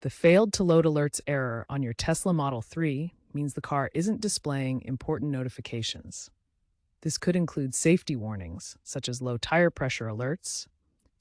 The failed to load alerts error on your Tesla Model 3 means the car isn't displaying important notifications. This could include safety warnings, such as low tire pressure alerts,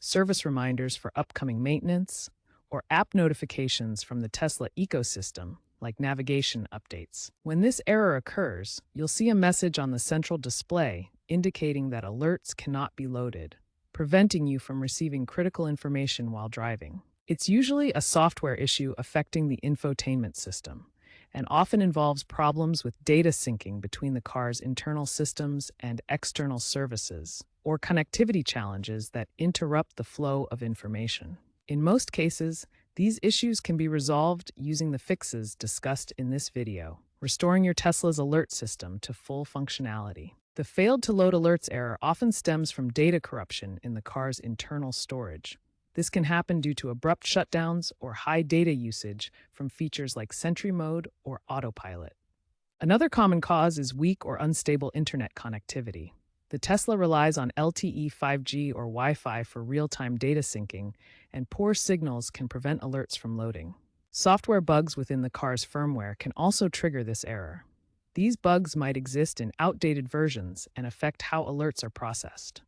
service reminders for upcoming maintenance, or app notifications from the Tesla ecosystem, like navigation updates. When this error occurs, you'll see a message on the central display indicating that alerts cannot be loaded, preventing you from receiving critical information while driving. It's usually a software issue affecting the infotainment system, and often involves problems with data syncing between the car's internal systems and external services, or connectivity challenges that interrupt the flow of information. In most cases, these issues can be resolved using the fixes discussed in this video, restoring your Tesla's alert system to full functionality. The failed to load alerts error often stems from data corruption in the car's internal storage. This can happen due to abrupt shutdowns or high data usage from features like Sentry Mode or Autopilot. Another common cause is weak or unstable internet connectivity. The Tesla relies on LTE 5G or Wi-Fi for real-time data syncing, and poor signals can prevent alerts from loading. Software bugs within the car's firmware can also trigger this error. These bugs might exist in outdated versions and affect how alerts are processed.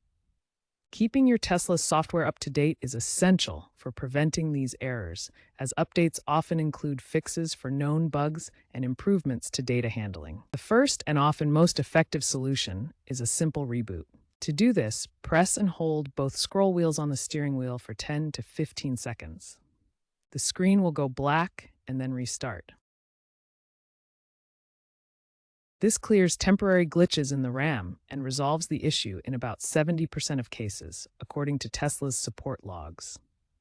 Keeping your Tesla's software up to date is essential for preventing these errors, as updates often include fixes for known bugs and improvements to data handling. The first and often most effective solution is a simple reboot. To do this, press and hold both scroll wheels on the steering wheel for 10 to 15 seconds. The screen will go black and then restart. This clears temporary glitches in the RAM and resolves the issue in about 70% of cases, according to Tesla's support logs.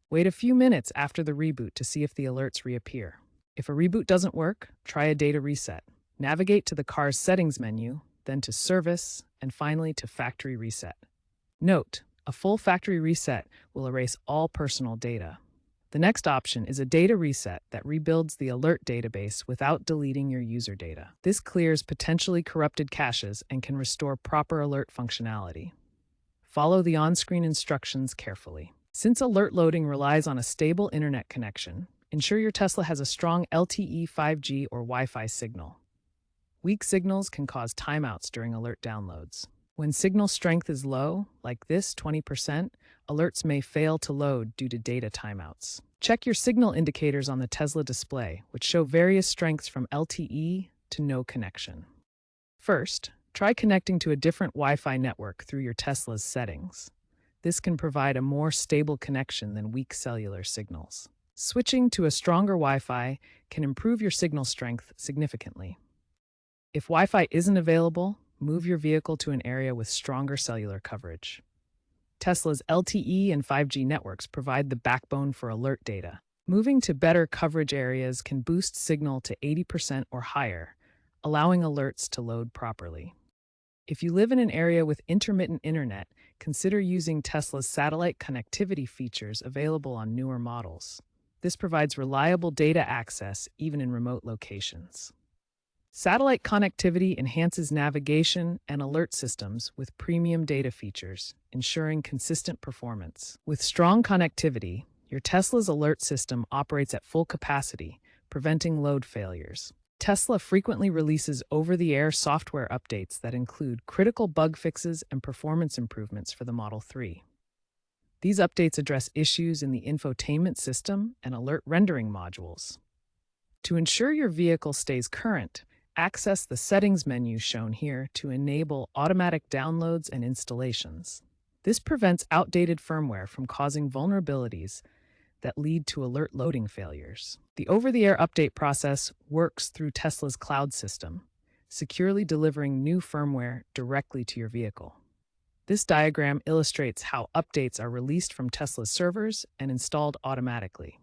Wait a few minutes after the reboot to see if the alerts reappear. If a reboot doesn't work, try a data reset. Navigate to the car's settings menu, then to Service, and finally to Factory Reset. Note, a full factory reset will erase all personal data. The next option is a data reset that rebuilds the alert database without deleting your user data. This clears potentially corrupted caches and can restore proper alert functionality. Follow the on-screen instructions carefully. Since alert loading relies on a stable internet connection, ensure your Tesla has a strong LTE 5G or Wi-Fi signal. Weak signals can cause timeouts during alert downloads. When signal strength is low, like this 20%, alerts may fail to load due to data timeouts. Check your signal indicators on the Tesla display, which show various strengths from LTE to no connection. First, try connecting to a different Wi-Fi network through your Tesla's settings. This can provide a more stable connection than weak cellular signals. Switching to a stronger Wi-Fi can improve your signal strength significantly. If Wi-Fi isn't available, move your vehicle to an area with stronger cellular coverage. Tesla's LTE and 5G networks provide the backbone for alert data. Moving to better coverage areas can boost signal to 80% or higher, allowing alerts to load properly. If you live in an area with intermittent internet, consider using Tesla's satellite connectivity features available on newer models. This provides reliable data access even in remote locations. Satellite connectivity enhances navigation and alert systems with premium data features, ensuring consistent performance. With strong connectivity, your Tesla's alert system operates at full capacity, preventing load failures. Tesla frequently releases over-the-air software updates that include critical bug fixes and performance improvements for the Model 3. These updates address issues in the infotainment system and alert rendering modules. To ensure your vehicle stays current, access the settings menu shown here to enable automatic downloads and installations. This prevents outdated firmware from causing vulnerabilities that lead to alert loading failures. The over-the-air update process works through Tesla's cloud system, securely delivering new firmware directly to your vehicle. This diagram illustrates how updates are released from Tesla's servers and installed automatically.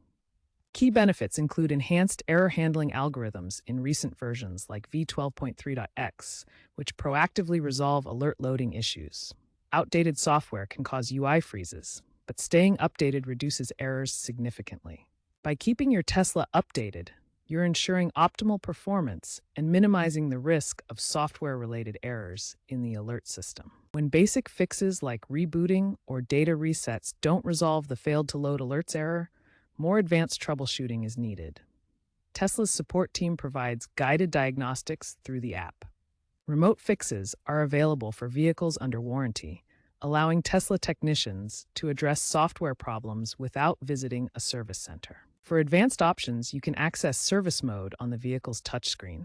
Key benefits include enhanced error handling algorithms in recent versions like v12.3.x, which proactively resolve alert loading issues. Outdated software can cause UI freezes, but staying updated reduces errors significantly. By keeping your Tesla updated, you're ensuring optimal performance and minimizing the risk of software-related errors in the alert system. When basic fixes like rebooting or data resets don't resolve the failed to load alerts error, more advanced troubleshooting is needed. Tesla's support team provides guided diagnostics through the app. Remote fixes are available for vehicles under warranty, allowing Tesla technicians to address software problems without visiting a service center. For advanced options, you can access service mode on the vehicle's touchscreen.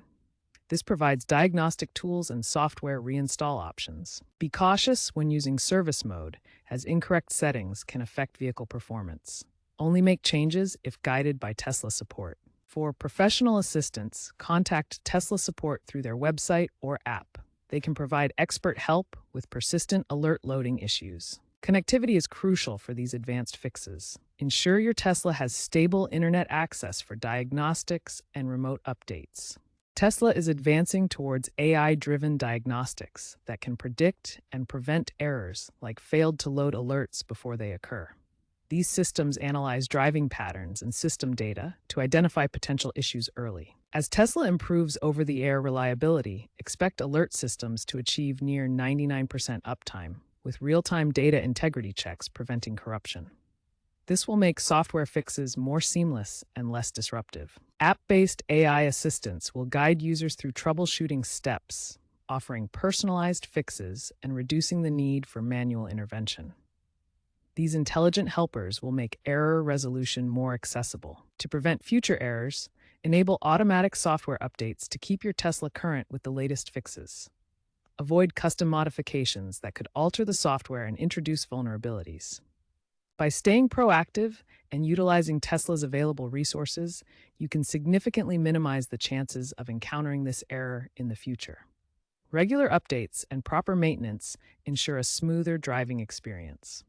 This provides diagnostic tools and software reinstall options. Be cautious when using service mode, as incorrect settings can affect vehicle performance. Only make changes if guided by Tesla support. For professional assistance, contact Tesla support through their website or app. They can provide expert help with persistent alert loading issues. Connectivity is crucial for these advanced fixes. Ensure your Tesla has stable internet access for diagnostics and remote updates. Tesla is advancing towards AI-driven diagnostics that can predict and prevent errors like failed-to-load alerts before they occur. These systems analyze driving patterns and system data to identify potential issues early. As Tesla improves over-the-air reliability, expect alert systems to achieve near 99% uptime, with real-time data integrity checks preventing corruption. This will make software fixes more seamless and less disruptive. App-based AI assistants will guide users through troubleshooting steps, offering personalized fixes and reducing the need for manual intervention. These intelligent helpers will make error resolution more accessible. To prevent future errors, enable automatic software updates to keep your Tesla current with the latest fixes. Avoid custom modifications that could alter the software and introduce vulnerabilities. By staying proactive and utilizing Tesla's available resources, you can significantly minimize the chances of encountering this error in the future. Regular updates and proper maintenance ensure a smoother driving experience.